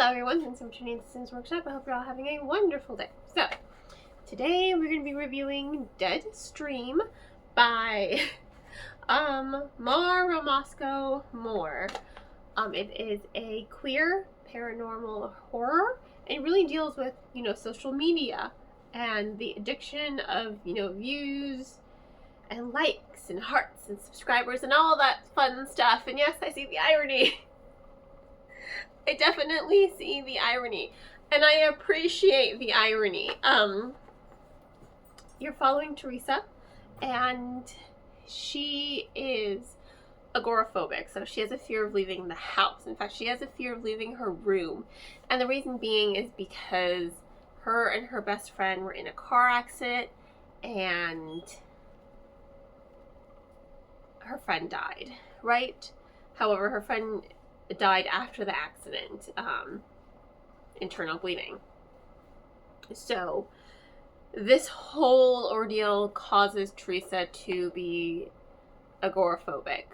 Hello everyone, thanks for tuning in to Sims Workshop. I hope you're all having a wonderful day. So, today we're going to be reviewing Deadstream by Mara Moscow Moore. It is a queer paranormal horror, and it really deals with, social media and the addiction of, views and likes and hearts and subscribers and all that fun stuff. And yes, I see the irony. I definitely see the irony, and I appreciate the irony. You're following Teresa, and she is agoraphobic, so she has a fear of leaving the house. In fact, she has a fear of leaving her room, and the reason being is because her and her best friend were in a car accident, and her friend died, right? However, her friend died after the accident, internal bleeding. So this whole ordeal causes Teresa to be agoraphobic.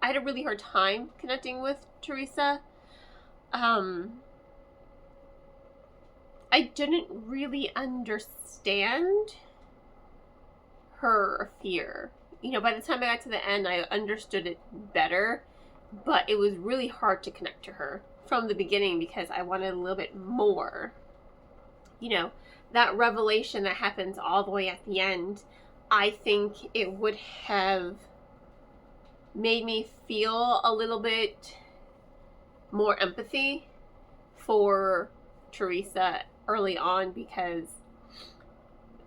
I had a really hard time connecting with Teresa. I didn't really understand her fear. By the time I got to the end, I understood it better, but it was really hard to connect to her from the beginning because I wanted a little bit more. That revelation that happens all the way at the end, I think it would have made me feel a little bit more empathy for Teresa early on, because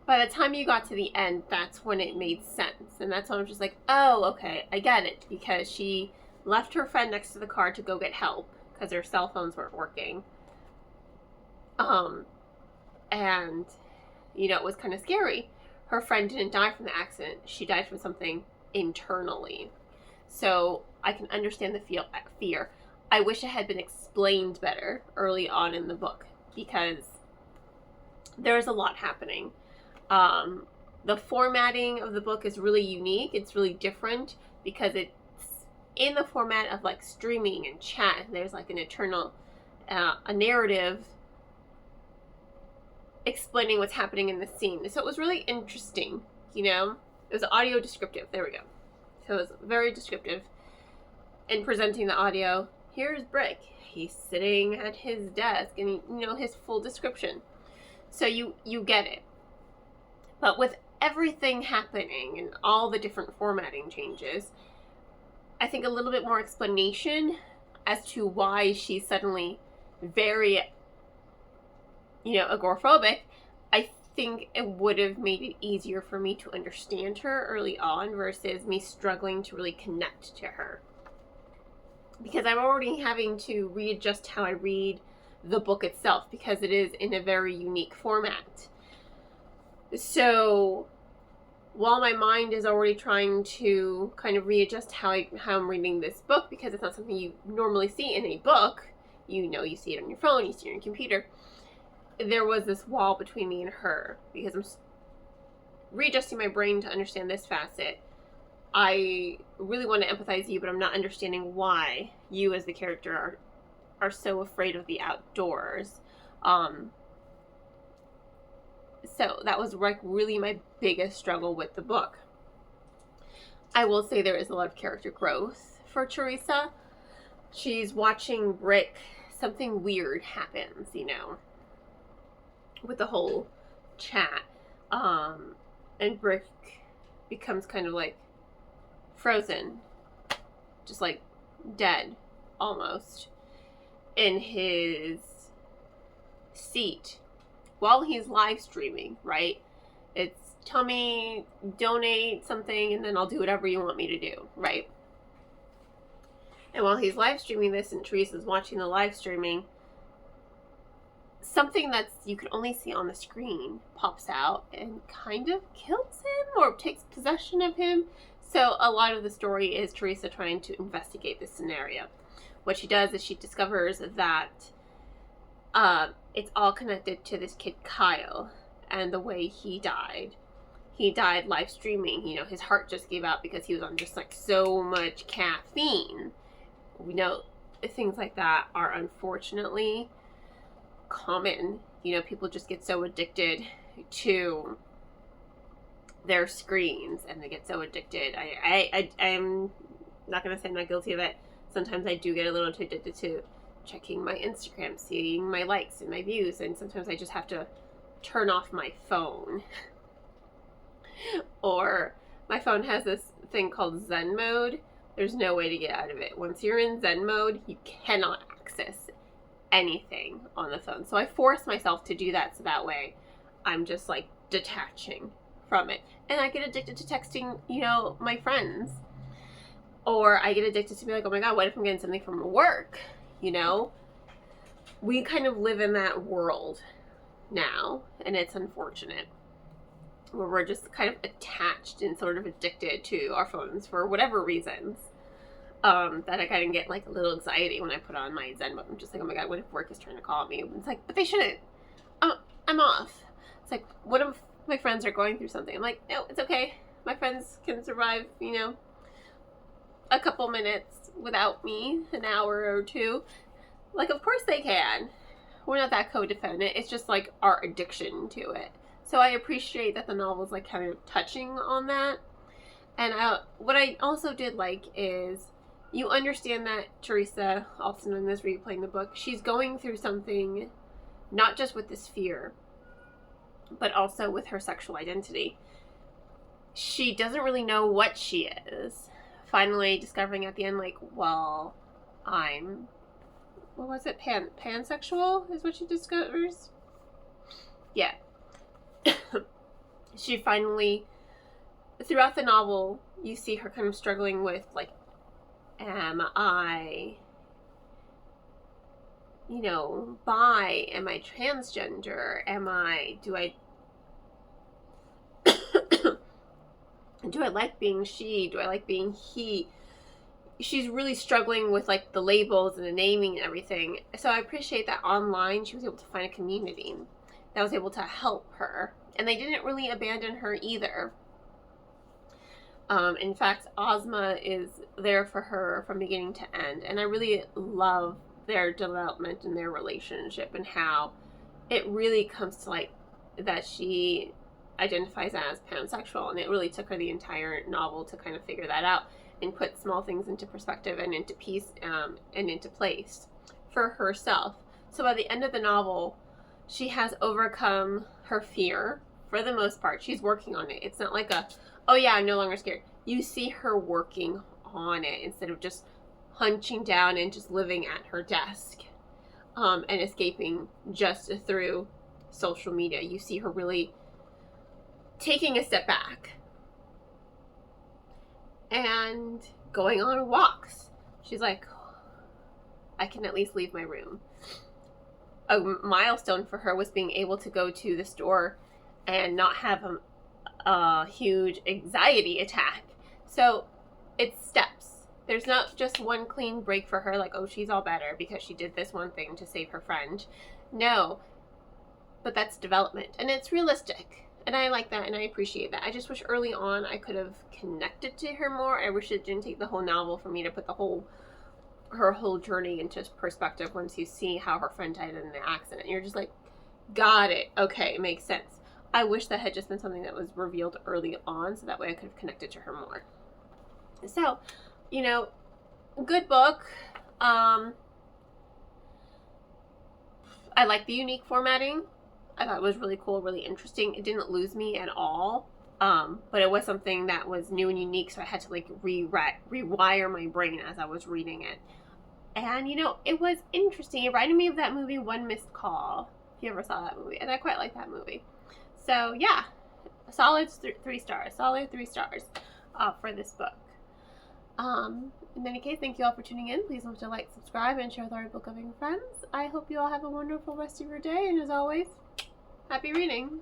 by the time you got to the end, that's when it made sense. And that's when I was just like, oh, okay, I get it. Because she left her friend next to the car to go get help because their cell phones weren't working. And, it was kind of scary. Her friend didn't die from the accident. She died from something internally. So I can understand the fear. I wish it had been explained better early on in the book, because there's a lot happening. The formatting of the book is really unique. It's really different because it's in the format of like streaming and chat. There's like an eternal, a narrative explaining what's happening in the scene. So it was really interesting, It was audio descriptive. There we go. So it was very descriptive in presenting the audio. Here's Brick. He's sitting at his desk, and his full description. So you get it. But with everything happening and all the different formatting changes, I think a little bit more explanation as to why she's suddenly very, agoraphobic, I think it would have made it easier for me to understand her early on versus me struggling to really connect to her. Because I'm already having to readjust how I read the book itself, because it is in a very unique format. So while my mind is already trying to kind of readjust how I'm reading this book, because it's not something you normally see in a book, you see it on your phone, you see it on your computer, there was this wall between me and her, because I'm readjusting my brain to understand this facet. I really want to empathize with you, but I'm not understanding why you as the character are so afraid of the outdoors. So that was like really my biggest struggle with the book. I will say there is a lot of character growth for Teresa. She's watching Brick. Something weird happens, with the whole chat. And Brick becomes kind of like frozen, just like dead almost, in his seat while he's live streaming, right? It's tell me, donate something, and then I'll do whatever you want me to do, right? And while he's live streaming this and Teresa's watching the live streaming, something that's you can only see on the screen pops out and kind of kills him or takes possession of him. So a lot of the story is Teresa trying to investigate this scenario. What she does is she discovers that it's all connected to this kid Kyle and the way he died. He died live streaming. His heart just gave out because he was on just like so much caffeine. We know things like that are unfortunately common. You know, people just get so addicted to their screens, and they get so addicted. I'm not going to say I'm not guilty of it. Sometimes I do get a little too addicted to checking my Instagram, seeing my likes and my views, and sometimes I just have to turn off my phone. Or my phone has this thing called Zen mode. There's no way to get out of it. Once you're in Zen mode, you cannot access anything on the phone. So I force myself to do that, so that way I'm just like detaching from it. And I get addicted to texting, you know, my friends. Or I get addicted to be like, oh my God, what if I'm getting something from work? You know? We kind of live in that world now, and it's unfortunate, where we're just kind of attached and sort of addicted to our phones for whatever reasons. That I kind of get like a little anxiety when I put on my Zen mode. I'm just like, oh my God, what if work is trying to call me? And it's like, but they shouldn't. I'm off. It's like, what if my friends are going through something? I'm like, no, it's okay. My friends can survive, you know, a couple minutes without me, an hour or two. Like, of course they can. We're not that codependent. It's just like our addiction to it. So I appreciate that the novel is like kind of touching on that. And what I also did like is you understand that Teresa, also known as Replaying the Book, she's going through something not just with this fear, but also with her sexual identity. She doesn't really know what she is. Finally discovering at the end, like, well, I'm, what was it? Pansexual is what she discovers? Yeah. She finally, throughout the novel, you see her kind of struggling with, like, am I, you know, bi? Am I transgender? Do I like being she? Do I like being he? She's really struggling with, like, the labels and the naming and everything. So I appreciate that online she was able to find a community that was able to help her. And they didn't really abandon her either. In fact, Ozma is there for her from beginning to end. And I really love their development and their relationship and how it really comes to light that she identifies as pansexual. And it really took her the entire novel to kind of figure that out and put small things into perspective and into piece and into place for herself. So by the end of the novel, she has overcome her fear for the most part. She's working on it. It's not like a, oh yeah, I'm no longer scared. You see her working on it instead of just hunching down and just living at her desk and escaping just through social media. You see her really taking a step back and going on walks. She's like, I can at least leave my room. A milestone for her was being able to go to the store and not have a huge anxiety attack. So it's steps. There's not just one clean break for her, like, oh, she's all better because she did this one thing to save her friend. No, but that's development, and it's realistic. And I like that, and I appreciate that. I just wish early on I could have connected to her more. I wish it didn't take the whole novel for me to put her whole journey into perspective once you see how her friend died in the accident. You're just like, got it. Okay, it makes sense. I wish that had just been something that was revealed early on, so that way I could have connected to her more. So, you know, good book. I like the unique formatting. I thought it was really cool, really interesting. It didn't lose me at all. But it was something that was new and unique, so I had to like rewire my brain as I was reading it. And, you know, it was interesting. It reminded me of that movie, One Missed Call, if you ever saw that movie. And I quite like that movie. So, yeah, solid 3 stars. Solid 3 stars for this book. In any case, thank you all for tuning in. Please don't forget to like, subscribe, and share with our book loving friends. I hope you all have a wonderful rest of your day. And as always, happy reading.